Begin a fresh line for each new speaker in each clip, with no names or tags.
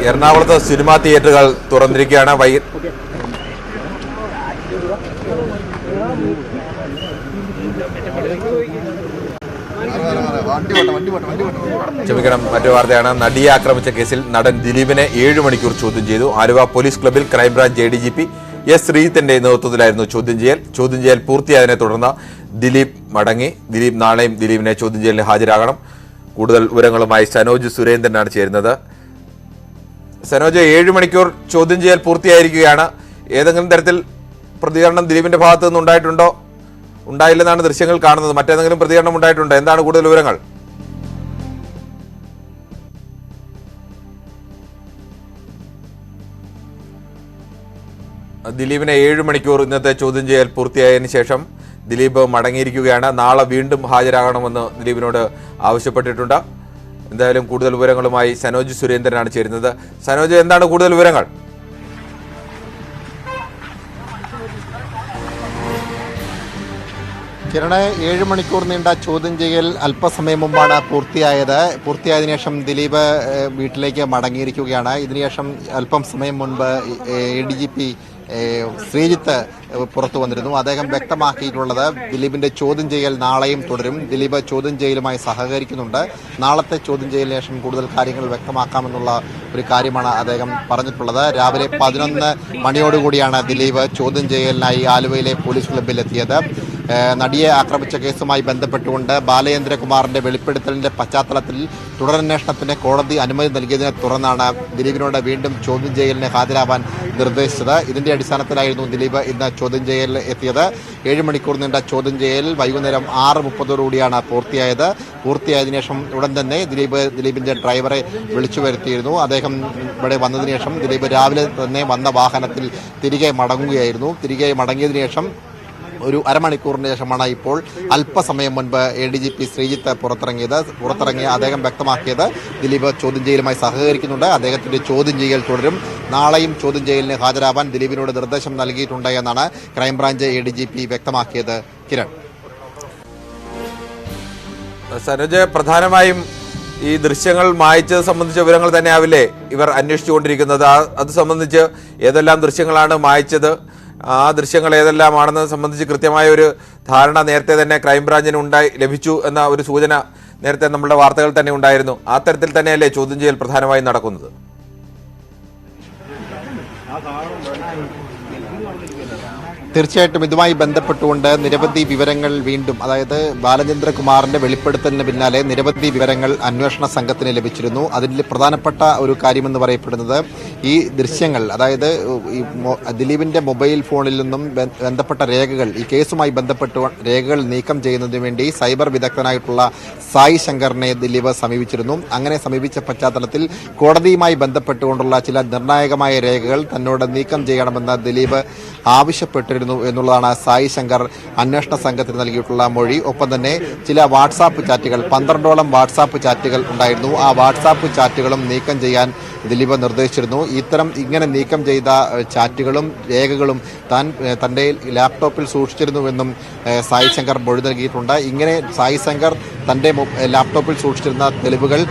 എറണാകുളത്ത് സിനിമാ തിയേറ്ററുകൾ തുറന്നിരിക്കുകയാണ്. ക്ഷമിക്കണം, മറ്റു വാർത്തയാണ്. നടിയെ ആക്രമിച്ച കേസിൽ നടൻ ദിലീപിനെ 7 മണിക്കൂർ ചോദ്യം ചെയ്തു. ആലുവ പോലീസ് ക്ലബിൽ ക്രൈംബ്രാഞ്ച് ADGP എസ് ശ്രീജിത്തിന്റെ നേതൃത്വത്തിലായിരുന്നു ചോദ്യം ചെയ്യൽ പൂർത്തിയായതിനെ തുടർന്ന് ദിലീപ് മടങ്ങി. ദിലീപ് നാളെയും ദിലീപിനെ ചോദ്യം ചെയ്യലിന് ഹാജരാകണം. കൂടുതൽ വിവരങ്ങളുമായി സനോജ് സുരേന്ദ്രനാണ് ചേരുന്നത്. സനോജ്, 7 മണിക്കൂർ ചോദ്യം ചെയ്യൽ പൂർത്തിയായിരിക്കുകയാണ്. ഏതെങ്കിലും തരത്തിൽ പ്രതികരണം ദിലീപിന്റെ ഭാഗത്തു നിന്ന് ഉണ്ടായിട്ടുണ്ടോ? ഉണ്ടായില്ലെന്നാണ് ദൃശ്യങ്ങൾ കാണുന്നത്. മറ്റേതെങ്കിലും പ്രതികരണം ഉണ്ടായിട്ടുണ്ടോ? എന്താണ് കൂടുതൽ വിവരങ്ങൾ? ദിലീപിനെ 7 മണിക്കൂർ ഇന്നത്തെ ചോദ്യം ചെയ്യൽ പൂർത്തിയായതിനു ശേഷം ദിലീപ് മടങ്ങിയിരിക്കുകയാണ്. നാളെ വീണ്ടും ഹാജരാകണമെന്ന് ദിലീപിനോട് ആവശ്യപ്പെട്ടിട്ടുണ്ട്. എന്തായാലും കൂടുതൽ വിവരങ്ങളുമായി സനോജ് സുരേന്ദ്രനാണ് ചേരുന്നത്. സനോജ്, എന്താണ് കൂടുതൽ വിവരങ്ങൾ?
കിരണ, 7 മണിക്കൂർ നീണ്ട ചോദ്യം ചെയ്യൽ അല്പസമയം മുമ്പാണ് പൂർത്തിയായതിനു ശേഷം ദിലീപ് വീട്ടിലേക്ക് മടങ്ങിയിരിക്കുകയാണ്. ഇതിനുശേഷം അല്പം സമയം മുൻപ് ADGP ശ്രീജിത്ത് പുറത്തു വന്നിരുന്നു. അദ്ദേഹം വ്യക്തമാക്കിയിട്ടുള്ളത് ദിലീപിന്റെ ചോദ്യം ചെയ്യൽ നാളെയും തുടരും. ദിലീപ് ചോദ്യം ചെയ്യലുമായി സഹകരിക്കുന്നുണ്ട്. നാളത്തെ ചോദ്യം ചെയ്യലിന് ശേഷം കൂടുതൽ കാര്യങ്ങൾ വ്യക്തമാക്കാമെന്നുള്ള ഒരു കാര്യമാണ് അദ്ദേഹം പറഞ്ഞിട്ടുള്ളത്. രാവിലെ 11 മണിയോടുകൂടിയാണ് ദിലീപ് ചോദ്യം ചെയ്യലിനായി ആലുവയിലെ പോലീസ് ക്ലബ്ബിൽ എത്തിയത്. നടിയെ ആക്രമിച്ച കേസുമായി ബന്ധപ്പെട്ടുകൊണ്ട് ബാലചന്ദ്രകുമാറിന്റെ വെളിപ്പെടുത്തലിന്റെ പശ്ചാത്തലത്തിൽ തുടരന്വേഷണത്തിന് കോടതി അനുമതി നൽകിയതിനെ തുടർന്നാണ് ദിലീപിനോട് വീണ്ടും ചോദ്യം ചെയ്യലിന് ഹാജരാവാൻ നിർദ്ദേശിച്ചത്. ഇതിന്റെ അടിസ്ഥാനത്തിലായിരുന്നു ദിലീപ് ഇന്ന് ചോദ്യം ചെയ്യലിൽ എത്തിയത്. 7 മണിക്കൂർ നീണ്ട ചോദ്യം ചെയ്യൽ വൈകുന്നേരം 6:30 പൂർത്തിയായതിനു ശേഷം ഉടൻ തന്നെ ദിലീപിന്റെ ഡ്രൈവറെ വിളിച്ചു വരുത്തിയിരുന്നു. അദ്ദേഹം ഇവിടെ വന്നതിന് ശേഷം ദിലീപ് രാവിലെ തന്നെ വന്ന വാഹനത്തിൽ തിരികെ മടങ്ങുകയായിരുന്നു. തിരികെ മടങ്ങിയതിനു ശേഷം ഒരു അരമണിക്കൂറിന് ശേഷമാണ് ഇപ്പോൾ അല്പസമയം മുൻപ് ADGP ശ്രീജിത്ത് പുറത്തിറങ്ങിയ അദ്ദേഹം വ്യക്തമാക്കിയത് ദിലീപ് ചോദ്യം ചെയ്യലുമായി സഹകരിക്കുന്നുണ്ട്. അദ്ദേഹത്തിന്റെ ചോദ്യം ചെയ്യൽ തുടരും. നാളെയും ചോദ്യം ചെയ്യലിന് ഹാജരാവാൻ ദിലീപിനോട് നിർദ്ദേശം നൽകിയിട്ടുണ്ട് എന്നാണ് ക്രൈംബ്രാഞ്ച് ADGP വ്യക്തമാക്കിയത്. കിരൺ.
സനോജ്, പ്രധാനമായും ഈ ദൃശ്യങ്ങൾ മായ്ച്ചത് സംബന്ധിച്ച വിവരങ്ങൾ തന്നെയാവില്ലേ ഇവർ അന്വേഷിച്ചുകൊണ്ടിരിക്കുന്നത്? അത് സംബന്ധിച്ച് ഏതെല്ലാം ദൃശ്യങ്ങളാണ് മായ്ച്ചത്, ആ ദൃശ്യങ്ങൾ ഏതെല്ലാമാണെന്നത് സംബന്ധിച്ച് കൃത്യമായ ഒരു ധാരണ നേരത്തെ തന്നെ ക്രൈംബ്രാഞ്ചിന് ലഭിച്ചു എന്ന ഒരു സൂചന നേരത്തെ നമ്മുടെ വാർത്തകൾ തന്നെ ഉണ്ടായിരുന്നു. ആ തരത്തിൽ തന്നെയല്ലേ ചോദ്യം ചെയ്യൽ പ്രധാനമായും നടക്കുന്നത്?
തീർച്ചയായിട്ടും ഇതുമായി ബന്ധപ്പെട്ടുകൊണ്ട് നിരവധി വിവരങ്ങൾ വീണ്ടും, അതായത് ബാലചന്ദ്രകുമാറിന്റെ വെളിപ്പെടുത്തലിന് പിന്നാലെ നിരവധി വിവരങ്ങൾ അന്വേഷണ സംഘത്തിന് ലഭിച്ചിരുന്നു. അതിൽ പ്രധാനപ്പെട്ട ഒരു കാര്യമെന്ന് പറയപ്പെടുന്നത് ഈ ദൃശ്യങ്ങൾ, അതായത് ദിലീപിന്റെ മൊബൈൽ ഫോണിൽ നിന്നും ബന്ധപ്പെട്ട രേഖകൾ, ഈ കേസുമായി ബന്ധപ്പെട്ട് രേഖകൾ നീക്കം ചെയ്യുന്നതിന് വേണ്ടി സൈബർ വിദഗ്ധനായിട്ടുള്ള സായി ശങ്കറിനെ ദിലീപ് സമീപിച്ചിരുന്നു. അങ്ങനെ സമീപിച്ച പശ്ചാത്തലത്തിൽ കോടതിയുമായി ബന്ധപ്പെട്ടുകൊണ്ടുള്ള ചില നിർണായകമായ രേഖകൾ തന്നോട് നീക്കം ചെയ്യണമെന്ന് ദിലീപ് ആവശ്യപ്പെട്ടിരുന്നു എന്നുള്ളതാണ് സായി ശങ്കർ അന്വേഷണ സംഘത്തിന് നൽകിയിട്ടുള്ള മൊഴി. ഒപ്പം തന്നെ ചില വാട്സാപ്പ് ചാറ്റുകൾ, 12ഓളം വാട്സാപ്പ് ചാറ്റുകൾ ഉണ്ടായിരുന്നു. ആ വാട്സാപ്പ് ചാറ്റുകളും നീക്കം ചെയ്യാൻ ദിലീപ് നിർദ്ദേശിച്ചിരുന്നു. ഇങ്ങനെ നീക്കം ചെയ്ത ചാറ്റുകളും രേഖകളും തന്റെ ലാപ്ടോപ്പിൽ സൂക്ഷിച്ചിരുന്നുവെന്നും സായി ശങ്കർ മൊഴി നൽകിയിട്ടുണ്ട്. ഇങ്ങനെ സായി ശങ്കർ തന്റെ ലാപ്ടോപ്പിൽ സൂക്ഷിച്ചിരുന്ന തെളിവുകൾ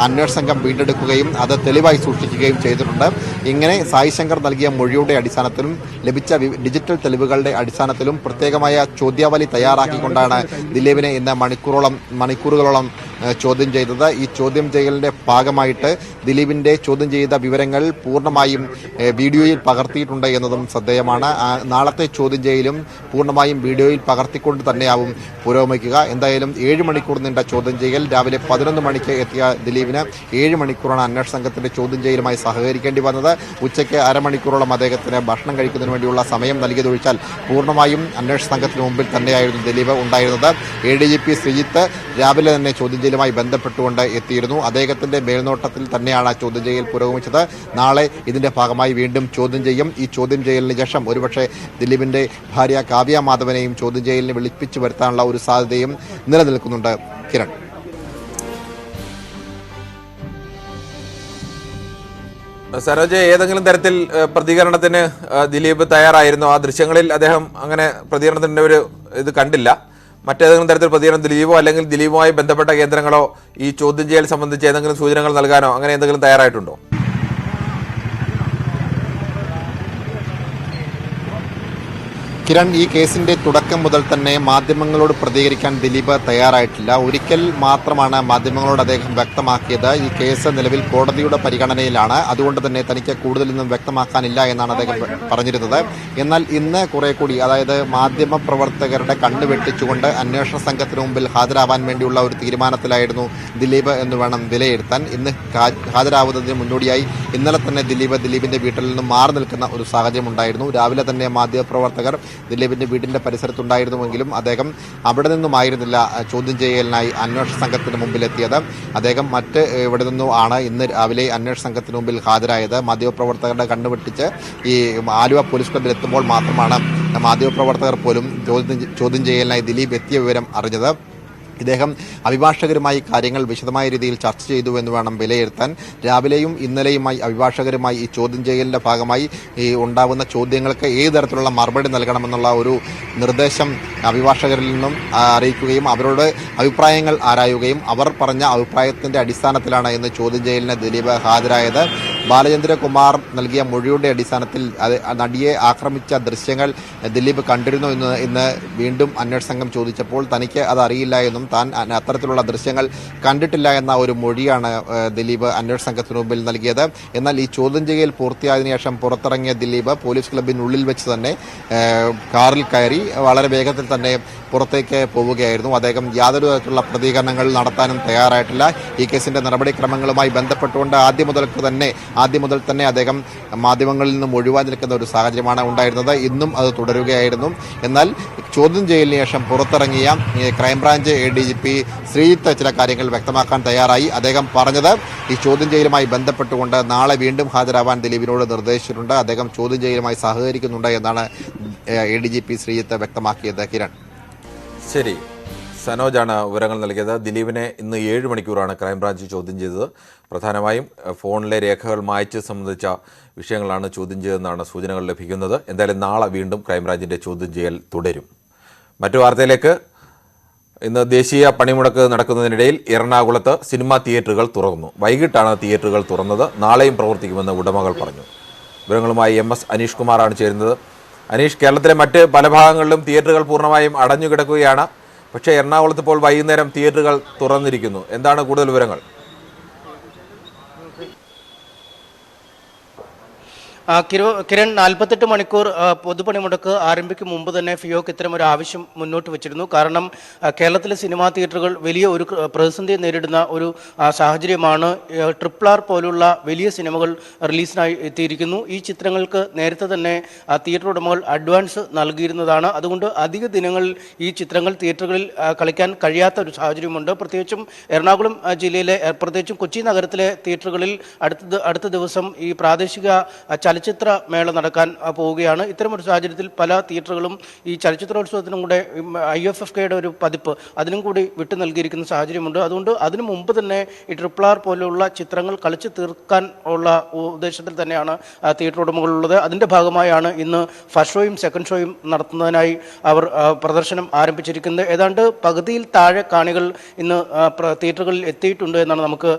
അന്വേഷണ സംഘം വീണ്ടെടുക്കുകയും അത് തെളിവായി സൂക്ഷിക്കുകയും ചെയ്തിട്ടുണ്ട്. ഇങ്ങനെ സായി ശങ്കർ നൽകിയ മൊഴിയുടെ അടിസ്ഥാനത്തിലും ലഭിച്ച ഡിജിറ്റൽ തെളിവുകളുടെ അടിസ്ഥാനത്തിലും പ്രത്യേകമായ ചോദ്യാവലി തയ്യാറാക്കിക്കൊണ്ടാണ് ദിലീപിനെ ഇന്ന് മണിക്കൂറുകളോളം ചോദ്യം ചെയ്തത്. ഈ ചോദ്യം ചെയ്യലിന്റെ ഭാഗമായിട്ട് ദിലീപിന്റെ ചോദ്യം ചെയ്ത വിവരങ്ങൾ പൂർണ്ണമായും വീഡിയോയിൽ പകർത്തിയിട്ടുണ്ട് എന്നതും ശ്രദ്ധേയമാണ്. നാളത്തെ ചോദ്യം ചെയ്യലും പൂർണ്ണമായും വീഡിയോയിൽ പകർത്തിക്കൊണ്ട് തന്നെയാവും പുരോഗമിക്കുക. എന്തായാലും 7 മണിക്കൂർ നീണ്ട ചോദ്യം ചെയ്യൽ, രാവിലെ 11 മണിക്ക് എത്തിയ ദിലീപിന് 7 മണിക്കൂറാണ് അന്വേഷണ സംഘത്തിന്റെ ചോദ്യം ചെയ്യലുമായി സഹകരിക്കേണ്ടി വന്നത്. ഉച്ചയ്ക്ക് അരമണിക്കൂറോളം അദ്ദേഹത്തിന് ഭക്ഷണം കഴിക്കുന്നതിന് വേണ്ടിയുള്ള സമയം നൽകിയതൊഴിച്ചാൽ പൂർണ്ണമായും അന്വേഷണ സംഘത്തിന് മുമ്പിൽ തന്നെയായിരുന്നു ദിലീപ് ഉണ്ടായിരുന്നത്. ADGP ശ്രീജിത്ത് രാവിലെ തന്നെ ചോദ്യം ചെയ്യലുമായി ബന്ധപ്പെട്ടുകൊണ്ട് എത്തിയിരുന്നു. അദ്ദേഹത്തിന്റെ മേൽനോട്ടത്തിൽ തന്നെയാണ് ചോദ്യം ചെയ്യൽ പുരോഗമിച്ചത്. നാളെ ഇതിന്റെ ഭാഗമായി വീണ്ടും ചോദ്യം ചെയ്യും. ഈ ചോദ്യം ചെയ്യലിന് ശേഷം ഒരുപക്ഷെ ദിലീപിന്റെ ഭാര്യ കാവ്യ മാധവനെയും ചോദ്യം ചെയ്യലിന് വിളിപ്പിച്ചു വരുത്താനുള്ള ഒരു സാധ്യതയും നിലനിൽക്കുന്നുണ്ട്. കിരൺ.
സരോജ, ഏതെങ്കിലും തരത്തിൽ പ്രതികരണത്തിന് ദിലീപ് തയ്യാറായിരുന്നു? ആ ദൃശ്യങ്ങളിൽ അദ്ദേഹം അങ്ങനെ പ്രതികരണത്തിന്റെ ഒരു ഇത് കണ്ടില്ല. മറ്റേതെങ്കിലും തരത്തിൽ പ്രതികരണം ദിലീപോ അല്ലെങ്കിൽ ദിലീപുമായി ബന്ധപ്പെട്ട കേന്ദ്രങ്ങളോ ഈ ചോദ്യം ചെയ്യൽ സംബന്ധിച്ച് ഏതെങ്കിലും സൂചനകൾ നൽകാനോ അങ്ങനെ എന്തെങ്കിലും തയ്യാറായിട്ടുണ്ടോ?
കിരൺ, ഈ കേസിന്റെ തുടക്കം മുതൽ തന്നെ മാധ്യമങ്ങളോട് പ്രതികരിക്കാൻ ദിലീപ് തയ്യാറായിട്ടില്ല. ഒരിക്കൽ മാത്രമാണ് മാധ്യമങ്ങളോട് അദ്ദേഹം വ്യക്തമാക്കിയത് ഈ കേസ് നിലവിൽ കോടതിയുടെ പരിഗണനയിലാണ്, അതുകൊണ്ട് തന്നെ തനിക്ക് കൂടുതലൊന്നും വ്യക്തമാക്കാനില്ല എന്നാണ് അദ്ദേഹം പറഞ്ഞിരുന്നത്. എന്നാൽ ഇന്ന് കുറെ കൂടി, അതായത് മാധ്യമ പ്രവർത്തകരുടെ കണ്ണ് വെട്ടിച്ചുകൊണ്ട് അന്വേഷണ സംഘത്തിന് മുമ്പിൽ ഹാജരാവാൻ വേണ്ടിയുള്ള ഒരു തീരുമാനത്തിലായിരുന്നു ദിലീപ് എന്ന് വേണം വിലയിരുത്താൻ. ഇന്ന് ഹാജരാവുന്നതിന് മുന്നോടിയായി ഇന്നലെ തന്നെ ദിലീപിന്റെ വീട്ടിൽ നിന്നും മാറി നിൽക്കുന്ന ഒരു സാഹചര്യം ഉണ്ടായിരുന്നു. രാവിലെ തന്നെ മാധ്യമപ്രവർത്തകർ ദിലീപിന്റെ വീടിന്റെ പരിസരത്തുണ്ടായിരുന്നുവെങ്കിലും അദ്ദേഹം അവിടെ നിന്നുമായിരുന്നില്ല ചോദ്യം ചെയ്യലിനായി അന്വേഷണ സംഘത്തിന് മുമ്പിലെത്തിയത്. അദ്ദേഹം ഇവിടെ നിന്നും ആണ് ഇന്ന് രാവിലെ അന്വേഷണ സംഘത്തിന് മുമ്പിൽ ഹാജരായത്. മാധ്യമപ്രവർത്തകരുടെ കണ്ണുവെട്ടിച്ച് ഈ ആലുവ പോലീസ് ക്ലബ്ബിൽ എത്തുമ്പോൾ മാത്രമാണ് മാധ്യമപ്രവർത്തകർ പോലും ചോദ്യം ചെയ്യലിനായി ദിലീപ് എത്തിയ വിവരം അറിഞ്ഞത്. ഇദ്ദേഹം അഭിഭാഷകരുമായി കാര്യങ്ങൾ വിശദമായ രീതിയിൽ ചർച്ച ചെയ്തു എന്ന് വേണം വിലയിരുത്താൻ. രാവിലെയും ഇന്നലെയുമായി അഭിഭാഷകരുമായി ഈ ചോദ്യം ചെയ്യലിന്റെ ഭാഗമായി ഈ ഉണ്ടാവുന്ന ചോദ്യങ്ങൾക്ക് ഏത് തരത്തിലുള്ള മറുപടി നൽകണമെന്നുള്ള ഒരു നിർദ്ദേശം അഭിഭാഷകരിൽ നിന്നും അറിയിക്കുകയും അവരോട് അഭിപ്രായങ്ങൾ ആരായുകയും അവർ പറഞ്ഞ അഭിപ്രായത്തിന്റെ അടിസ്ഥാനത്തിലാണ് ഇന്ന് ചോദ്യം ചെയ്യലിന് ദിലീപ് ഹാജരായത്. ബാലചന്ദ്രകുമാർ നൽകിയ മൊഴിയുടെ അടിസ്ഥാനത്തിൽ നടിയെ ആക്രമിച്ച ദൃശ്യങ്ങൾ ദിലീപ് കണ്ടിരുന്നു ഇന്ന് വീണ്ടും അന്വേഷണ സംഘം ചോദിച്ചപ്പോൾ തനിക്ക് അത് അറിയില്ല എന്നും താൻ അത്തരത്തിലുള്ള ദൃശ്യങ്ങൾ കണ്ടിട്ടില്ല എന്ന ഒരു മൊഴിയാണ് ദിലീപ് അന്വേഷണ സംഘത്തിന് മുമ്പിൽ നൽകിയത്. എന്നാൽ ഈ ചോദ്യം ചെയ്യൽ പൂർത്തിയായതിനു ശേഷം പുറത്തിറങ്ങിയ ദിലീപ് പോലീസ് ക്ലബിനുള്ളിൽ വെച്ച് തന്നെ കാറിൽ കയറി വളരെ വേഗത്തിൽ തന്നെ പുറത്തേക്ക് പോവുകയായിരുന്നു. അദ്ദേഹം യാതൊരു തരത്തിലുള്ള പ്രതികരണങ്ങൾ നടത്താനും തയ്യാറായിട്ടില്ല. ഈ കേസിന്റെ നടപടിക്രമങ്ങളുമായി ബന്ധപ്പെട്ടുകൊണ്ട് ആദ്യം മുതൽ തന്നെ അദ്ദേഹം മാധ്യമങ്ങളിൽ നിന്നും ഒഴിവായി നിൽക്കുന്ന ഒരു സാഹചര്യമാണ് ഉണ്ടായിരുന്നത്. ഇന്നും അത് തുടരുകയായിരുന്നു. എന്നാൽ ചോദ്യം ചെയ്യലിന് ശേഷം പുറത്തിറങ്ങിയ ക്രൈംബ്രാഞ്ച് ADGP ശ്രീജിത്ത് ചില കാര്യങ്ങൾ വ്യക്തമാക്കാൻ തയ്യാറായി. അദ്ദേഹം പറഞ്ഞത് ഈ ചോദ്യം ചെയ്യലുമായി ബന്ധപ്പെട്ടുകൊണ്ട് നാളെ വീണ്ടും ഹാജരാവാൻ ദിലീപിനോട് നിർദ്ദേശിച്ചിട്ടുണ്ട്. അദ്ദേഹം ചോദ്യം ചെയ്യലുമായി സഹകരിക്കുന്നുണ്ട് എന്നാണ് ADGP ശ്രീജിത്ത് വ്യക്തമാക്കിയത്. കിരൺ,
ശരി, സനോജാണ് വിവരങ്ങൾ നൽകിയത്. ദിലീപിനെ ഇന്ന് 7 മണിക്കൂറാണ് ക്രൈംബ്രാഞ്ച് ചോദ്യം ചെയ്തത്. പ്രധാനമായും ഫോണിലെ രേഖകൾ മായ്ച്ച് സംബന്ധിച്ച വിഷയങ്ങളാണ് ചോദ്യം ചെയ്തതെന്നാണ് സൂചനകൾ ലഭിക്കുന്നത്. എന്തായാലും നാളെ വീണ്ടും ക്രൈംബ്രാഞ്ചിൻ്റെ ചോദ്യം ചെയ്യൽ തുടരും. മറ്റു വാർത്തയിലേക്ക്. ഇന്ന് ദേശീയ പണിമുടക്ക് നടക്കുന്നതിനിടയിൽ എറണാകുളത്ത് സിനിമാ തിയേറ്ററുകൾ തുറന്നു. വൈകിട്ടാണ് തിയേറ്ററുകൾ തുറന്നത്. നാളെയും പ്രവർത്തിക്കുമെന്ന് ഉടമകൾ പറഞ്ഞു. വിവരങ്ങളുമായി MS അനീഷ് കുമാറാണ് ചേരുന്നത്. അനീഷ്, കേരളത്തിലെ മറ്റ് പല ഭാഗങ്ങളിലും തിയേറ്ററുകൾ പൂർണ്ണമായും അടഞ്ഞു കിടക്കുകയാണ്. പക്ഷേ എറണാകുളത്ത് ഇപ്പോൾ വൈകുന്നേരം തിയേറ്ററുകൾ തുറന്നിരിക്കുന്നു. എന്താണ് കൂടുതൽ വിവരങ്ങൾ?
കിരൺ, 48 മണിക്കൂർ പൊതുപണിമുടക്ക് ആരംഭിക്കും മുമ്പ് തന്നെ ഫിയോക്ക് ഇത്തരം ഒരു ആവശ്യം മുന്നോട്ട് വെച്ചിരുന്നു. കാരണം കേരളത്തിലെ സിനിമാ തിയേറ്ററുകൾ വലിയ ഒരു പ്രതിസന്ധി നേരിടുന്ന ഒരു സാഹചര്യമാണ്. RRR പോലുള്ള വലിയ സിനിമകൾ റിലീസിനായി എത്തിയിരിക്കുന്നു. ഈ ചിത്രങ്ങൾക്ക് നേരത്തെ തന്നെ തിയേറ്റർ ഉടമകൾ അഡ്വാൻസ് നൽകിയിരുന്നതാണ്. അതുകൊണ്ട് അധിക ദിനങ്ങൾ ഈ ചിത്രങ്ങൾ തിയേറ്ററുകളിൽ കളിക്കാൻ കഴിയാത്ത ഒരു സാഹചര്യമുണ്ട്. പ്രത്യേകിച്ചും എറണാകുളം ജില്ലയിലെ, പ്രത്യേകിച്ചും കൊച്ചി നഗരത്തിലെ തിയേറ്ററുകളിൽ അടുത്ത ദിവസം ഈ പ്രാദേശിക ചലച്ചിത്ര മേള നടക്കാൻ പോവുകയാണ്. ഇത്തരമൊരു സാഹചര്യത്തിൽ പല തിയേറ്ററുകളും ഈ ചലച്ചിത്രോത്സവത്തിനും കൂടെ IFFKയുടെ ഒരു പതിപ്പ് അതിനും കൂടി വിട്ടു നൽകിയിരിക്കുന്ന സാഹചര്യമുണ്ട്. അതുകൊണ്ട് അതിനു മുമ്പ് തന്നെ ഈ RRR പോലെയുള്ള ചിത്രങ്ങൾ കളിച്ചു തീർക്കാൻ ഉള്ള ഉദ്ദേശത്തിൽ തന്നെയാണ് തിയേറ്റർ ഉടമകളുള്ളത്. അതിൻ്റെ ഭാഗമായാണ് ഇന്ന് ഫസ്റ്റ് ഷോയും സെക്കൻഡ് ഷോയും നടത്തുന്നതിനായി അവർ പ്രദർശനം ആരംഭിച്ചിരിക്കുന്നത്. ഏതാണ്ട് പകുതിയിൽ താഴെ കാണികൾ ഇന്ന് തിയേറ്ററുകളിൽ എത്തിയിട്ടുണ്ട് എന്നാണ് നമുക്ക്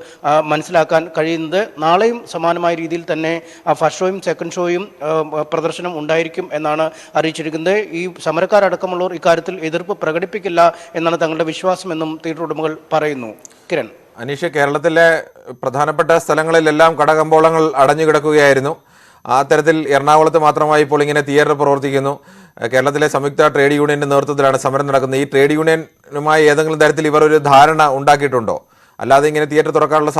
മനസ്സിലാക്കാൻ കഴിയുന്നത്. നാളെയും സമാനമായ രീതിയിൽ തന്നെ ഫസ്റ്റ് ഷോയും സെക്കൻഡ് ഷോയും പ്രദർശനം ഉണ്ടായിരിക്കും എന്നാണ് അറിയിച്ചിരിക്കുന്നത്. ഈ സമരക്കാരടക്കമുള്ളവർ ഇക്കാര്യത്തിൽ എതിർപ്പ് പ്രകടിപ്പിക്കില്ല എന്നാണ് തങ്ങളുടെ വിശ്വാസമെന്നും തിയേറ്റർ ഉടമകൾ പറയുന്നു. കിരൺ,
അനീഷ്, കേരളത്തിലെ പ്രധാനപ്പെട്ട സ്ഥലങ്ങളിലെല്ലാം കടകമ്പോളങ്ങൾ അടഞ്ഞു കിടക്കുകയായിരുന്നു. ആ തരത്തിൽ എറണാകുളത്ത് മാത്രമായി ഇപ്പോൾ ഇങ്ങനെ തിയേറ്റർ പ്രവർത്തിക്കുന്നു. കേരളത്തിലെ സംയുക്ത ട്രേഡ് യൂണിയന്റെ നേതൃത്വത്തിലാണ് സമരം നടക്കുന്നത്. ഈ ട്രേഡ് യൂണിയനുമായി ഏതെങ്കിലും തരത്തിൽ ഇവർ ഒരു ധാരണ ഉണ്ടാക്കിയിട്ടുണ്ടോ? അല്ലാതെ ഇങ്ങനെ തിയേറ്റർ തുറക്കാനുള്ള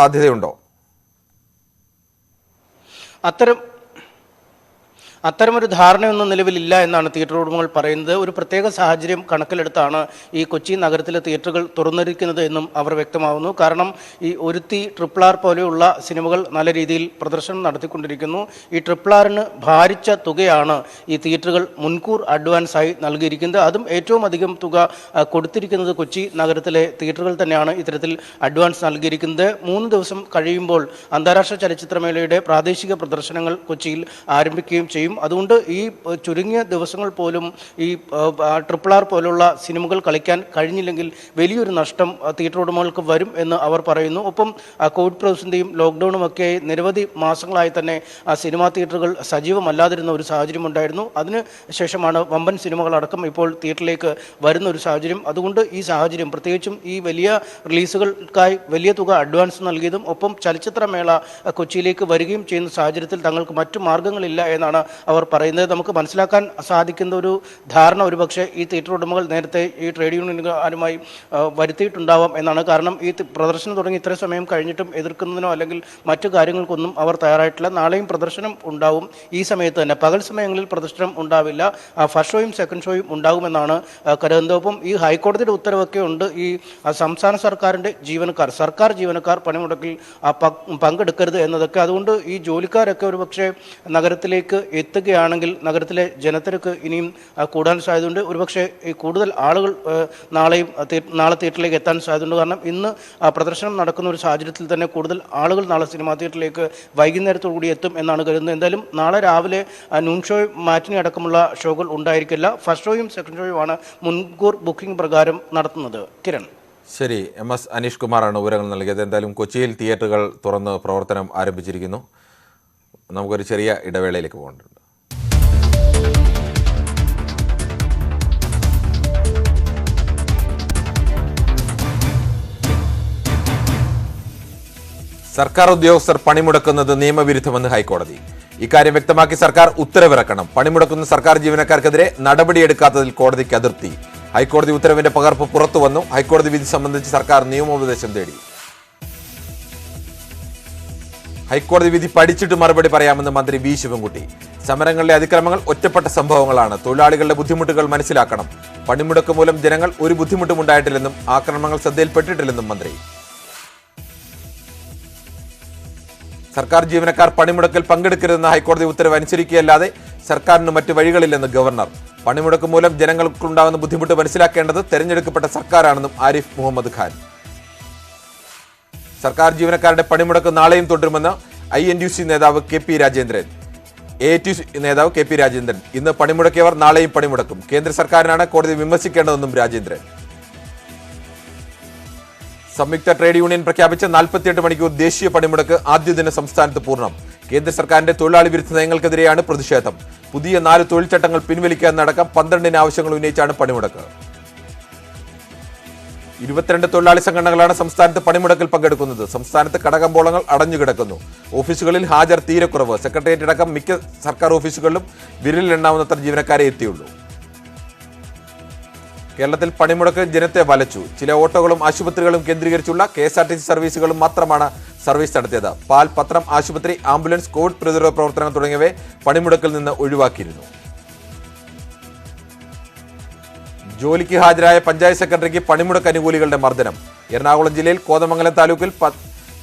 അത്തരമൊരു ധാരണയൊന്നും നിലവിലില്ല എന്നാണ് തിയേറ്റർ ഉടമകൾ പറയുന്നത്. ഒരു പ്രത്യേക സാഹചര്യം കണക്കിലെടുത്താണ് ഈ കൊച്ചി നഗരത്തിലെ തിയേറ്ററുകൾ തുറന്നിരിക്കുന്നത് എന്നും അവർ വ്യക്തമാവുന്നു. കാരണം ഈ ഒരുത്തി RRR പോലെയുള്ള സിനിമകൾ നല്ല രീതിയിൽ പ്രദർശനം നടത്തിക്കൊണ്ടിരിക്കുന്നു. ഈ RRRന് ഭാരിച്ച തുകയാണ് ഈ തിയേറ്ററുകൾ മുൻകൂർ അഡ്വാൻസായി നൽകിയിരിക്കുന്നത്. അതും ഏറ്റവും അധികം തുക കൊടുത്തിരിക്കുന്നത് കൊച്ചി നഗരത്തിലെ തിയേറ്ററുകൾ തന്നെയാണ് ഇത്തരത്തിൽ അഡ്വാൻസ് നൽകിയിരിക്കുന്നത്. 3 ദിവസം കഴിയുമ്പോൾ അന്താരാഷ്ട്ര ചലച്ചിത്രമേളയുടെ പ്രാദേശിക പ്രദർശനങ്ങൾ കൊച്ചിയിൽ ആരംഭിക്കുകയും ചെയ്യും. അതുകൊണ്ട് ഈ ചുരുങ്ങിയ ദിവസങ്ങൾ പോലും ഈ RRR പോലുള്ള സിനിമകൾ കളിക്കാൻ കഴിഞ്ഞില്ലെങ്കിൽ വലിയൊരു നഷ്ടം തിയേറ്റർ ഉടമകൾക്ക് വരും എന്ന് അവർ പറയുന്നു. ഒപ്പം കോവിഡ് പ്രതിസന്ധിയും ലോക്ക്ഡൌണും ഒക്കെ നിരവധി മാസങ്ങളായി തന്നെ സിനിമാ തിയേറ്ററുകൾ സജീവമല്ലാതിരുന്ന ഒരു സാഹചര്യം ഉണ്ടായിരുന്നു. അതിന് ശേഷമാണ് വമ്പൻ സിനിമകളടക്കം ഇപ്പോൾ തിയേറ്ററിലേക്ക് വരുന്ന ഒരു സാഹചര്യം. അതുകൊണ്ട് ഈ സാഹചര്യം പ്രത്യേകിച്ചും ഈ വലിയ റിലീസുകൾക്കായി വലിയ തുക അഡ്വാൻസ് നൽകിയതും ഒപ്പം ചലച്ചിത്രമേള കൊച്ചിയിലേക്ക് വരികയും ചെയ്യുന്ന സാഹചര്യത്തിൽ തങ്ങൾക്ക് മറ്റു മാർഗ്ഗങ്ങളില്ല എന്നാണ് അവർ പറയുന്നത്. നമുക്ക് മനസ്സിലാക്കാൻ സാധിക്കുന്ന ഒരു ധാരണ ഒരുപക്ഷെ ഈ തിയേറ്റർ ഉടമകൾ നേരത്തെ ഈ ട്രേഡ് യൂണിയനുകാരുമായി വരുത്തിയിട്ടുണ്ടാവാം എന്നാണ്. കാരണം ഈ പ്രദർശനം തുടങ്ങി ഇത്ര സമയം കഴിഞ്ഞിട്ടും എതിർക്കുന്നതിനോ അല്ലെങ്കിൽ മറ്റു കാര്യങ്ങൾക്കൊന്നും അവർ തയ്യാറായിട്ടില്ല. നാളെയും പ്രദർശനം ഉണ്ടാവും. ഈ സമയത്ത് തന്നെ പകൽ സമയങ്ങളിൽ പ്രദർശനം ഉണ്ടാവില്ല. ഫസ്റ്റ് ഷോയും സെക്കൻഡ് ഷോയും ഉണ്ടാകുമെന്നാണ് കരുതുന്നത്. ഒപ്പം ഈ ഹൈക്കോടതിയുടെ ഉത്തരവൊക്കെ ഉണ്ട്. ഈ സംസ്ഥാന സർക്കാരിൻ്റെ ജീവനക്കാർ, സർക്കാർ ജീവനക്കാർ പണിമുടക്കിൽ പങ്കെടുക്കരുത് എന്നതൊക്കെ. അതുകൊണ്ട് ഈ ജോലിക്കാരൊക്കെ ഒരു പക്ഷേ നഗരത്തിലേക്ക് എത്തുകയാണെങ്കിൽ നഗരത്തിലെ ജനത്തിരക്ക് ഇനിയും കൂടാൻ സാധ്യതയുണ്ട്. ഒരുപക്ഷെ ഈ കൂടുതൽ ആളുകൾ നാളെ തിയേറ്ററിലേക്ക് എത്താൻ സാധ്യതയുണ്ട്. കാരണം ഇന്ന് പ്രദർശനം നടക്കുന്ന ഒരു സാഹചര്യത്തിൽ തന്നെ കൂടുതൽ ആളുകൾ നാളെ സിനിമാ തിയേറ്ററിലേക്ക് വൈകുന്നേരത്തോടു കൂടി എത്തും എന്നാണ് കരുതുന്നത്. എന്തായാലും നാളെ രാവിലെ നൂൺ ഷോ, മാറ്റിനി അടക്കമുള്ള ഷോകൾ ഉണ്ടായിരിക്കില്ല. ഫസ്റ്റ് ഷോയും സെക്കൻഡ് ഷോയുമാണ് മുൻകൂർ ബുക്കിംഗ് പ്രകാരം നടത്തുന്നത്. കിരൺ.
ശരി, MS അനീഷ് കുമാറാണ് വിവരങ്ങൾ നൽകിയത്. എന്തായാലും കൊച്ചിയിൽ തിയേറ്ററുകൾ തുറന്ന് പ്രവർത്തനം ആരംഭിച്ചിരിക്കുന്നു. നമുക്കൊരു ചെറിയ ഇടവേളയിലേക്ക് പോകേണ്ടതുണ്ട്. സർക്കാർ ഉദ്യോഗസ്ഥർ പണിമുടക്കുന്നത് നിയമവിരുദ്ധമെന്ന് ഹൈക്കോടതി. ഇക്കാര്യം വ്യക്തമാക്കി സർക്കാർ ഉത്തരവിറക്കണം. പണിമുടക്കുന്ന സർക്കാർ ജീവനക്കാർക്കെതിരെ നടപടിയെടുക്കാത്തതിൽ കോടതിക്ക് അതൃപ്തി. ഹൈക്കോടതി ഉത്തരവിന്റെ പകർപ്പ് പുറത്തു വന്നു. ഹൈക്കോടതി വിധി സംബന്ധിച്ച് സർക്കാർ നിയമോപദേശം തേടി. ഹൈക്കോടതി വിധി പഠിച്ചിട്ട് മറുപടി പറയാമെന്ന് മന്ത്രി വി ശിവൻകുട്ടി. സമരങ്ങളിലെ അതിക്രമങ്ങൾ ഒറ്റപ്പെട്ട സംഭവങ്ങളാണ്. തൊഴിലാളികളുടെ ബുദ്ധിമുട്ടുകൾ മനസ്സിലാക്കണം. പണിമുടക്ക് മൂലം ജനങ്ങൾ ഒരു ബുദ്ധിമുട്ടും ഉണ്ടായിട്ടില്ലെന്നും ആക്രമണങ്ങൾ ശ്രദ്ധയിൽപ്പെട്ടിട്ടില്ലെന്നും മന്ത്രി. സർക്കാർ ജീവനക്കാർ പണിമുടക്കിൽ പങ്കെടുക്കരുതെന്ന ഹൈക്കോടതി ഉത്തരവ് അനുസരിക്കുകയല്ലാതെ സർക്കാരിന് മറ്റു വഴികളില്ലെന്ന് ഗവർണർ. പണിമുടക്ക് മൂലം ജനങ്ങൾക്കുണ്ടാകുന്ന ബുദ്ധിമുട്ട് മനസ്സിലാക്കേണ്ടത് തെരഞ്ഞെടുക്കപ്പെട്ട സർക്കാരാണെന്നും ആരിഫ് മുഹമ്മദ് ഖാൻ. സർക്കാർ ജീവനക്കാരുടെ പണിമുടക്ക് നാളെയും തുടരുമെന്ന് INTUC നേതാവ് KP രാജേന്ദ്രൻ. AITUC നേതാവ് KP രാജേന്ദ്രൻ. ഇന്ന് പണിമുടക്കിയവർ നാളെയും പണിമുടക്കും. കേന്ദ്ര സർക്കാരിനാണ് കോടതി വിമർശിക്കേണ്ടതെന്നും രാജേന്ദ്രൻ. സംയുക്ത ട്രേഡ് യൂണിയൻ പ്രഖ്യാപിച്ച 48 മണിക്കൂർ ദേശീയ പണിമുടക്ക് ആദ്യ ദിന സംസ്ഥാനത്ത് പൂർണ്ണം. കേന്ദ്ര സർക്കാരിന്റെ തൊഴിലാളി വിരുദ്ധ നയങ്ങൾക്കെതിരെയാണ് പ്രതിഷേധം. പുതിയ 4 തൊഴിൽ ചട്ടങ്ങൾ പിൻവലിക്കാനടക്കം 12 ആവശ്യങ്ങൾ ഉന്നയിച്ചാണ് പണിമുടക്ക്. 22 തൊഴിലാളി സംഘടനകളാണ് സംസ്ഥാനത്ത് പണിമുടക്കിൽ പങ്കെടുക്കുന്നത്. സംസ്ഥാനത്ത് കടകമ്പോളങ്ങൾ അടഞ്ഞുകിടക്കുന്നു. ഓഫീസുകളിൽ ഹാജർ തീരെ കുറവ്. സെക്രട്ടേറിയറ്റ് അടക്കം മിക്ക സർക്കാർ ഓഫീസുകളിലും വിരലിലെണ്ണാവുന്നത്ര ജീവനക്കാരെ എത്തിയുള്ളൂ. കേരളത്തിൽ പണിമുടക്ക് ജനത്തെ വലച്ചു. ചില ഓട്ടോകളും ആശുപത്രികളും കേന്ദ്രീകരിച്ചുള്ള KSRTC സർവീസുകളും മാത്രമാണ് സർവീസ് നടത്തിയത്. പാൽ, പത്രം, ആശുപത്രി, ആംബുലൻസ്, കോവിഡ് പ്രതിരോധ പ്രവർത്തനങ്ങൾ തുടങ്ങിയവയെ പണിമുടക്കിൽ നിന്ന് ഒഴിവാക്കിയിരുന്നു. ജോലിക്ക് ഹാജരായ പഞ്ചായത്ത് സെക്രട്ടറിക്ക് പണിമുടക്ക് അനുകൂലികളുടെ മർദ്ദനം. എറണാകുളം ജില്ലയിൽ കോതമംഗലം താലൂക്കിൽ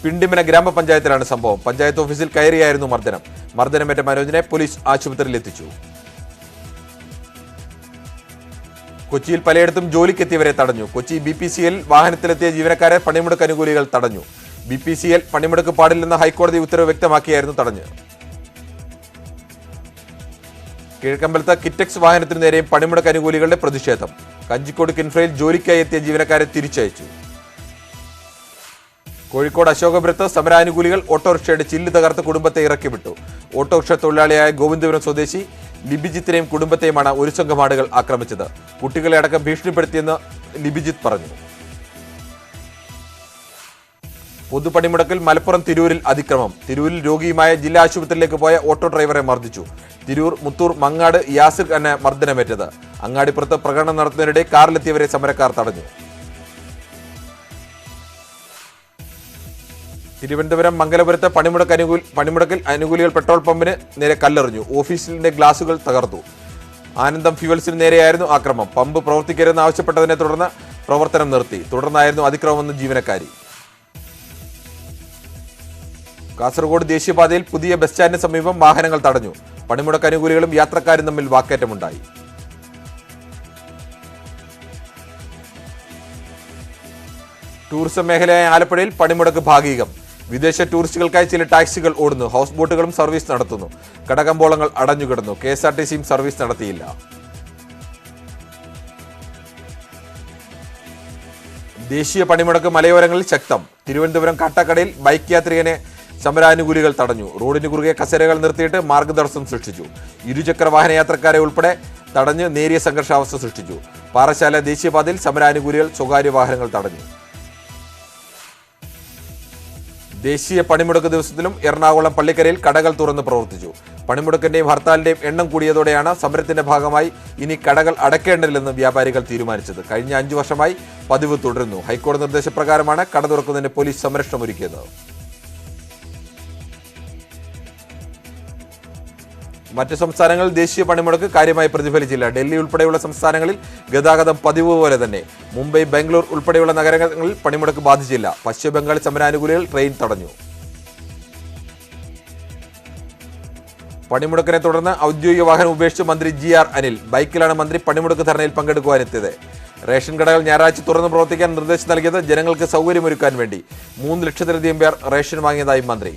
പിണ്ടിമന ഗ്രാമപഞ്ചായത്തിലാണ് സംഭവം. പഞ്ചായത്ത് ഓഫീസിൽ കയറിയായിരുന്നു മർദ്ദനം. മർദ്ദനമേറ്റ മനോജിനെ പോലീസ് ആശുപത്രിയിൽ എത്തിച്ചു. കൊച്ചിയിൽ പലയിടത്തും ജോലിക്കെത്തിയവരെ തടഞ്ഞു. കൊച്ചി BPCL വാഹനത്തിലെത്തിയ ജീവനക്കാരെ പണിമുടക്ക് അനുകൂലികൾ തടഞ്ഞു. BPCL പണിമുടക്ക് പാടില്ലെന്ന ഹൈക്കോടതി ഉത്തരവ് വ്യക്തമാക്കിയായിരുന്നു തടഞ്ഞ്. കിഴക്കമ്പലത്ത് കിറ്റക്സ് വാഹനത്തിനു നേരെയും പണിമുടക്ക് അനുകൂലികളുടെ പ്രതിഷേധം. കഞ്ചിക്കോട് കിൻഫ്രയിൽ ജോലിക്കായി എത്തിയ ജീവനക്കാരെ തിരിച്ചയച്ചു. കോഴിക്കോട് അശോകപുരത്ത് സമരാനുകൂലികൾ ഓട്ടോറിക്ഷയുടെ ചില്ല് തകർത്ത് കുടുംബത്തെ ഇറക്കിവിട്ടു. ഓട്ടോറിക്ഷ തൊഴിലാളിയായ ഗോവിന്ദപുരം സ്വദേശി ലിബിജിത്തിനെയും കുടുംബത്തെയുമാണ് ഒരു സംഘം ആളുകൾ ആക്രമിച്ചത്. കുട്ടികളെ അടക്കം ഭീഷണിപ്പെടുത്തിയെന്ന് ലിബിജിത്ത് പറഞ്ഞു. പൊതുപണിമുടക്കിൽ മലപ്പുറം തിരൂരിൽ അതിക്രമം. തിരൂരിൽ രോഗിയുമായ ജില്ലാ ആശുപത്രിയിലേക്ക് പോയ ഓട്ടോ ഡ്രൈവറെ മർദ്ദിച്ചു. തിരൂർ മുത്തൂർ മങ്ങാട് യാസിർ ഖാന് മർദ്ദനമേറ്റത്. അങ്ങാടിപ്പുറത്ത് പ്രകടനം നടത്തുന്നതിനിടെ കാറിലെത്തിയവരെ സമരക്കാർ തടഞ്ഞു. തിരുവനന്തപുരം മംഗലപുരത്ത് പണിമുടക്കിൽ അനുകൂലികൾ പെട്രോൾ പമ്പിന് നേരെ കല്ലെറിഞ്ഞു. ഓഫീസിന്റെ ഗ്ലാസുകൾ തകർത്തു. ആനന്ദം ഫ്യൂവൽസിന് നേരെയായിരുന്നു ആക്രമണം. പമ്പ് പ്രവർത്തിക്കരുതെന്ന് ആവശ്യപ്പെട്ടതിനെ തുടർന്ന് പ്രവർത്തനം നിർത്തി. തുടർന്നായിരുന്നു അതിക്രമമെന്ന് ജീവനക്കാരി. കാസർഗോഡ് ദേശീയപാതയിൽ പുതിയ ബസ് സ്റ്റാൻഡിന് സമീപം വാഹനങ്ങൾ തടഞ്ഞു. പണിമുടക്ക് അനുകൂലികളും യാത്രക്കാരും തമ്മിൽ വാക്കേറ്റമുണ്ടായി. ടൂറിസം മേഖലയായ ആലപ്പുഴയിൽ പണിമുടക്ക് ഭാഗികം. വിദേശ ടൂറിസ്റ്റുകൾക്കായി ചില ടാക്സികൾ ഓടുന്നു. ഹൗസ് ബോട്ടുകളും സർവീസ് നടത്തുന്നു. കടകമ്പോളങ്ങൾ അടഞ്ഞുകിടന്നു. KSRTCയും സർവീസ് നടത്തിയില്ല. ദേശീയ പണിമുടക്ക് മലയോരങ്ങളിൽ ശക്തം. തിരുവനന്തപുരം കാട്ടാക്കടയിൽ ബൈക്ക് യാത്രികനെ സമരാനുകൂലികൾ തടഞ്ഞു. റോഡിന് കുറുകെ കസേരകൾ നിർത്തിയിട്ട് മാർഗതടസ്സം സൃഷ്ടിച്ചു. ഇരുചക്ര വാഹന യാത്രക്കാരെ ഉൾപ്പെടെ തടഞ്ഞ് നേരിയ സംഘർഷാവസ്ഥ സൃഷ്ടിച്ചു. പാറശാല ദേശീയപാതയിൽ സമരാനുകൂലികൾ സ്വകാര്യ വാഹനങ്ങൾ തടഞ്ഞു. ദേശീയ പണിമുടക്ക് ദിവസത്തിലും എറണാകുളം പള്ളിക്കരയിൽ കടകൾ തുറന്ന് പ്രവർത്തിച്ചു. പണിമുടക്കിന്റെയും ഹർത്താലിന്റെയും എണ്ണം കൂടിയതോടെയാണ് സമരത്തിന്റെ ഭാഗമായി ഇനി കടകൾ അടയ്ക്കേണ്ടതില്ലെന്ന് വ്യാപാരികൾ തീരുമാനിച്ചത്. കഴിഞ്ഞ 5 വർഷമായി പതിവ് തുടരുന്നു. ഹൈക്കോടതി നിർദ്ദേശപ്രകാരമാണ് കട തുറക്കുന്നതിന് പോലീസ് സംരക്ഷണമൊരുക്കിയത്. മറ്റ് സംസ്ഥാനങ്ങളിൽ ദേശീയ പണിമുടക്ക് കാര്യമായി പ്രതിഫലിച്ചില്ല. ഡൽഹി ഉൾപ്പെടെയുള്ള സംസ്ഥാനങ്ങളിൽ ഗതാഗതം പതിവ് പോലെ തന്നെ. മുംബൈ, ബാംഗ്ലൂർ ഉൾപ്പെടെയുള്ള നഗരങ്ങളിൽ പണിമുടക്ക് ബാധിച്ചില്ല. പശ്ചിമ ബംഗാൾ സമരാനുകൂലികൾ ട്രെയിൻ തടഞ്ഞു. പണിമുടക്കിനെ തുടർന്ന് ഔദ്യോഗിക വാഹനം ഉപേക്ഷിച്ച് മന്ത്രി GR അനിൽ. ബൈക്കിലാണ് മന്ത്രി പണിമുടക്ക് ധർണയിൽ പങ്കെടുക്കുവാനെത്തിയത്. റേഷൻ കടകൾ ഞായറാഴ്ച തുറന്ന് പ്രവർത്തിക്കാൻ നിർദ്ദേശം നൽകിയത് ജനങ്ങൾക്ക് സൗകര്യമൊരുക്കാൻ വേണ്ടി. 3 ലക്ഷത്തിലധികം പേർ റേഷൻ വാങ്ങിയതായി മന്ത്രി.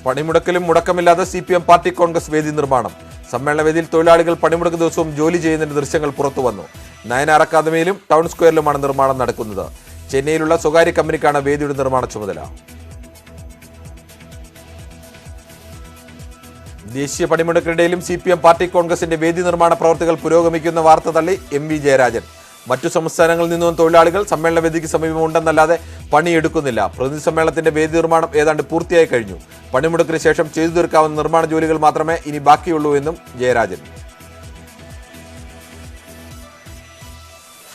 പണിമുടക്കിലും മുടക്കമില്ലാതെ CPM പാർട്ടി കോൺഗ്രസ് വേദി നിർമ്മാണം. സമ്മേളന വേദിയിൽ തൊഴിലാളികൾ പണിമുടക്ക് ദിവസവും ജോലി ചെയ്യുന്നതിന്റെ ദൃശ്യങ്ങൾ പുറത്തുവന്നു. നയനാർ അക്കാദമിയിലും ടൗൺ സ്ക്വയറിലുമാണ് നിർമ്മാണം നടക്കുന്നത്. ചെന്നൈയിലുള്ള സ്വകാര്യ കമ്പനിക്കാണ് വേദിയുടെ നിർമ്മാണ ചുമതല. ദേശീയ പണിമുടക്കിനിടയിലും CPM പാർട്ടി കോൺഗ്രസിന്റെ വേദി നിർമ്മാണ പ്രവർത്തികൾ പുരോഗമിക്കുന്ന വാർത്ത തള്ളി MV ജയരാജൻ. മറ്റു സംസ്ഥാനങ്ങളിൽ നിന്നും തൊഴിലാളികൾ സമ്മേളന വേദിക്ക് സമീപം ഉണ്ടെന്നല്ലാതെ പണിയെടുക്കുന്നില്ല. പ്രതിനിധി സമ്മേളനത്തിന്റെ വേദി നിർമ്മാണം ഏതാണ്ട് പൂർത്തിയായി കഴിഞ്ഞു. പണിമുടക്കിന് ശേഷം ചെയ്തു തീർക്കാവുന്ന നിർമ്മാണ ജോലികൾ മാത്രമേ ഇനി ബാക്കിയുള്ളൂ എന്നും ജയരാജൻ.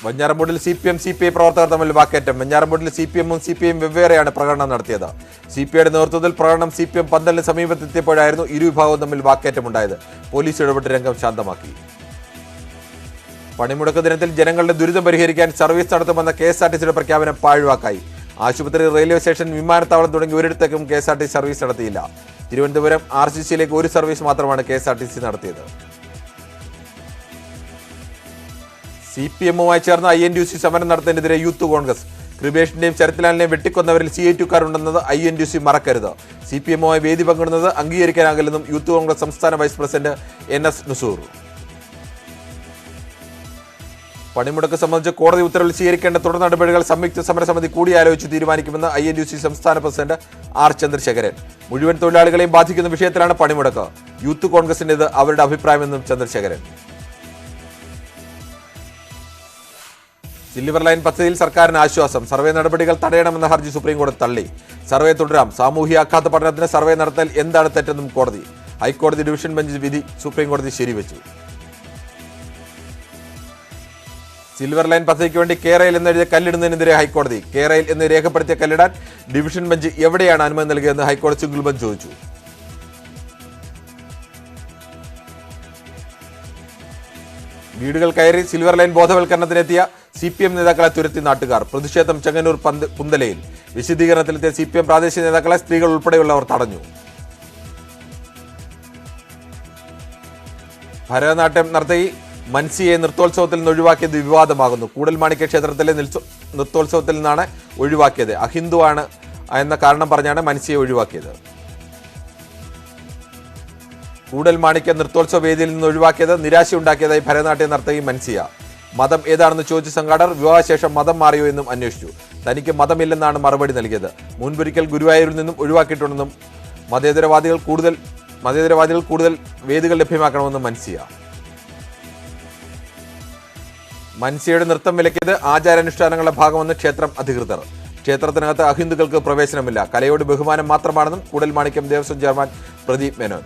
വെഞ്ഞാറമൂടിൽ CPI പ്രവർത്തകർ തമ്മിൽ വാക്കേറ്റം. വെഞ്ഞാറമൂടിൽ CPMഉം CPIയും വെവ്വേറെയാണ് പ്രകടനം നടത്തിയത്. CPIയുടെ നേതൃത്വത്തിൽ പ്രകടനം CPM പന്തലിന് സമീപത്തെത്തിയപ്പോഴായിരുന്നു ഇരുവിഭാഗവും തമ്മിൽ വാക്കേറ്റമുണ്ടായത്. പോലീസ് ഇടപെട്ട് രംഗം ശാന്തമാക്കി. പണിമുടക്ക് ദിനത്തിൽ ജനങ്ങളുടെ ദുരിതം പരിഹരിക്കാൻ സർവീസ് നടത്തുമെന്ന KSRTCയുടെ പ്രഖ്യാപനം പാഴ്വാക്കായി. ആശുപത്രി, റെയിൽവേ സ്റ്റേഷൻ, വിമാനത്താവളം തുടങ്ങി ഒരിടത്തേക്കും KSRTC സർവീസ് നടത്തിയില്ല. തിരുവനന്തപുരം RCCയിലേക്ക് ഒരു സർവീസ് മാത്രമാണ് KSRTC നടത്തിയത്. CPMവുമായി ചേർന്ന് INTUC സമരം നടത്തുന്നതിനെതിരെ യൂത്ത് കോൺഗ്രസ്. കൃപേഷിന്റെയും ശരത്ലാലിനെയും വെട്ടിക്കൊന്നവരിൽ CITUക്കാരുണ്ടെന്നത് INTUC മറക്കരുത്. CPMവുമായി വേദി പങ്കിടുന്നത് അംഗീകരിക്കാനാകില്ലെന്നും യൂത്ത് കോൺഗ്രസ് സംസ്ഥാന വൈസ് പ്രസിഡന്റ് NS നുസൂർ. പണിമുടക്ക് സംബന്ധിച്ച് കോടതി ഉത്തരവിൽ സ്വീകരിക്കേണ്ട തുടർ നടപടികൾ സംയുക്ത സമരസമിതി കൂടിയാലോചിച്ച് തീരുമാനിക്കുമെന്ന് INTUC സംസ്ഥാന പ്രസിഡന്റ് R ചന്ദ്രശേഖരൻ. മുഴുവൻ തൊഴിലാളികളെയും ബാധിക്കുന്ന വിഷയത്തിലാണ് പണിമുടക്ക്. യൂത്ത് കോൺഗ്രസിന്റേത് അവരുടെ അഭിപ്രായമെന്നും ചന്ദ്രശേഖരൻ. സിൽവർ ലൈൻ പദ്ധതിയിൽ സർക്കാരിന് ആശ്വാസം. സർവേ നടപടികൾ തടയണമെന്ന ഹർജി സുപ്രീംകോടതി തള്ളി. സർവേ തുടരാം. സാമൂഹ്യ ആഘാത പഠനത്തിന് സർവേ നടത്താൻ എന്താണ് തെറ്റെന്നും കോടതി. ഹൈക്കോടതി ഡിവിഷൻ ബെഞ്ച് വിധി സുപ്രീംകോടതി ശരിവെച്ചു. സിൽവർ ലൈൻ പദ്ധതിക്ക് വേണ്ടി കേരയിൽ എന്നെഴുതിയ കല്ലിടുന്നതിനെതിരെ ഹൈക്കോടതി. കേരയിൽ എന്ന് രേഖപ്പെടുത്തിയ കല്ലിടാൻ ഡിവിഷൻ ബെഞ്ച് എവിടെയാണ് അനുമതി നൽകിയതെന്ന് ഹൈക്കോടതി സിംഗിൾ ബെഞ്ച് ചോദിച്ചു. വീടുകൾ കയറി സിൽവർ ലൈൻ ബോധവൽക്കരണത്തിനെത്തിയ CPM നേതാക്കളെ തുരത്തി നാട്ടുകാർ. പ്രതിഷേധം ചെങ്ങന്നൂർ പുന്തലയിൽ. വിശദീകരണത്തിലെത്തിയ CPM പ്രാദേശിക നേതാക്കളെ സ്ത്രീകൾ ഉൾപ്പെടെയുള്ളവർ തടഞ്ഞു. ഭരതനാട്യം നർത്തകി മൻസിയെ നൃത്തോത്സവത്തിൽ നിന്ന് ഒഴിവാക്കിയത് വിവാദമാകുന്നു. കൂടൽമാണിക്യ ക്ഷേത്രത്തിലെ നൃത്തോത്സവത്തിൽ നിന്നാണ് ഒഴിവാക്കിയത്. അഹിന്ദുവാണ് എന്ന കാരണം പറഞ്ഞാണ് മൻസിയെ ഒഴിവാക്കിയത്. കൂടൽമാണിക്യ നൃത്തോത്സവ വേദിയിൽ നിന്ന് ഒഴിവാക്കിയത് നിരാശയുണ്ടാക്കിയതായി ഭരതനാട്യ നർത്തകി മൻസിയ. മതം ഏതാണെന്ന് ചോദിച്ച സംഘാടകർ വിവാഹശേഷം മതം മാറിയോ എന്നും അന്വേഷിച്ചു. തനിക്ക് മതമില്ലെന്നാണ് മറുപടി നൽകിയത്. മുൻപൊരിക്കൽ ഗുരുവായൂരിൽ നിന്നും ഒഴിവാക്കിയിട്ടുണ്ടെന്നും മതേതരവാദികൾ കൂടുതൽ വേദികൾ ലഭ്യമാക്കണമെന്നും മൻസിയ. മൻസിയുടെ നൃത്തം വിലക്കിയത് ആചാരാനുഷ്ഠാനങ്ങളുടെ ഭാഗമെന്ന് ക്ഷേത്രം അധികൃതർ. ക്ഷേത്രത്തിനകത്ത് അഹിന്ദുക്കൾക്ക് പ്രവേശനമില്ല. കലയോട് ബഹുമാനം മാത്രമാണെന്നും കൂടൽമാണിക്യം ദേവസ്വം ചെയർമാൻ പ്രദീപ് മേനോൻ.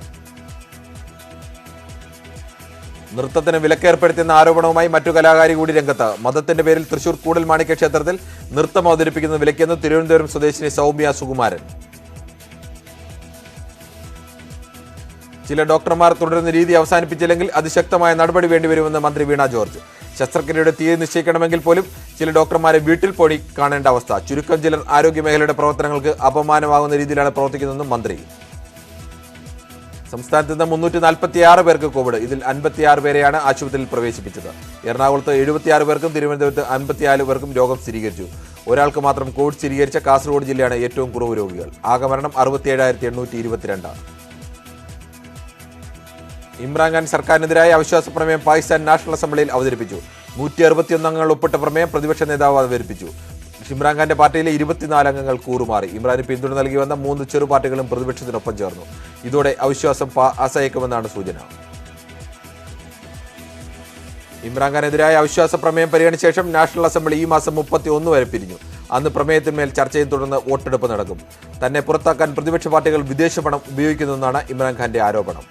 നൃത്തത്തിന് വിലക്കേർപ്പെടുത്തിയെന്ന ആരോപണവുമായി മറ്റു കലാകാരി കൂടി രംഗത്ത്. മതത്തിന്റെ പേരിൽ തൃശൂർ കൂടൽ മാണിക്യ ക്ഷേത്രത്തിൽ നൃത്തം അവതരിപ്പിക്കുന്നത് വിലക്കിയെന്ന് തിരുവനന്തപുരം സ്വദേശിനി സൗമ്യ സുകുമാരൻ. ചില ഡോക്ടർമാർ തുടരുന്ന രീതി അവസാനിപ്പിച്ചില്ലെങ്കിൽ അതിശക്തമായ നടപടി വേണ്ടിവരുമെന്ന് മന്ത്രി വീണ ജോർജ്. ശസ്ത്രക്രിയയുടെ തീയതി നിശ്ചയിക്കണമെങ്കിൽ പോലും ചില ഡോക്ടർമാരെ വീട്ടിൽ പോയി കാണേണ്ട അവസ്ഥ. ചുരുക്കം ചിലർ ആരോഗ്യമേഖലയുടെ പ്രവർത്തനങ്ങൾക്ക് അപമാനമാകുന്ന രീതിയിലാണ് പ്രവർത്തിക്കുന്നതെന്നും മന്ത്രി. സംസ്ഥാനത്ത് നിന്ന് 346 പേർക്ക് കോവിഡ്. ഇതിൽ 56 പേരെയാണ് ആശുപത്രിയിൽ പ്രവേശിപ്പിച്ചത്. എറണാകുളത്ത് 76 പേർക്കും തിരുവനന്തപുരത്ത് 54 പേർക്കും രോഗം സ്ഥിരീകരിച്ചു. ഒരാൾക്ക് മാത്രം കോവിഡ് സ്ഥിരീകരിച്ച കാസർഗോഡ് ജില്ലയാണ് ഏറ്റവും കുറവ് രോഗികൾ. ആകെ മരണം 67,822. ഇമ്രാൻഖാൻ സർക്കാരിനെതിരായ അവിശ്വാസ പ്രമേയം പാകിസ്ഥാൻ നാഷണൽ അസംബ്ലിയിൽ അവതരിപ്പിച്ചു. 161 അംഗങ്ങൾ ഒപ്പിട്ട പ്രമേയം പ്രതിപക്ഷ നേതാവ് അവതരിപ്പിച്ചു. ഇമ്രാൻഖാന്റെ പാർട്ടിയിലെ 24 അംഗങ്ങൾ കൂറുമാറി. ഇമ്രാന് പിന്തുണ നൽകി വന്ന 3 ചെറു പാർട്ടികളും പ്രതിപക്ഷത്തിനൊപ്പം ചേർന്നു. ഇതോടെ അവിശ്വാസം പാസ്സായേക്കുമെന്നാണ് സൂചന. ഇമ്രാൻഖാനെതിരായ അവിശ്വാസ പ്രമേയം പരിഗണിച്ച ശേഷം നാഷണൽ അസംബ്ലി ഈ മാസം 31 വരെ പിരിഞ്ഞു. അന്ന് പ്രമേയത്തിന്മേൽ ചർച്ചയും തുടർന്ന് വോട്ടെടുപ്പ് നടക്കും. തന്നെ പുറത്താക്കാൻ പ്രതിപക്ഷ പാർട്ടികൾ വിദേശ പണം ഉപയോഗിക്കുന്നതെന്നാണ് ഇമ്രാൻഖാന്റെ ആരോപണം.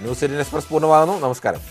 ന്യൂസ് 18 എക്സ്പ്രസ് പൂർണ്ണമാകുന്നു. നമസ്കാരം.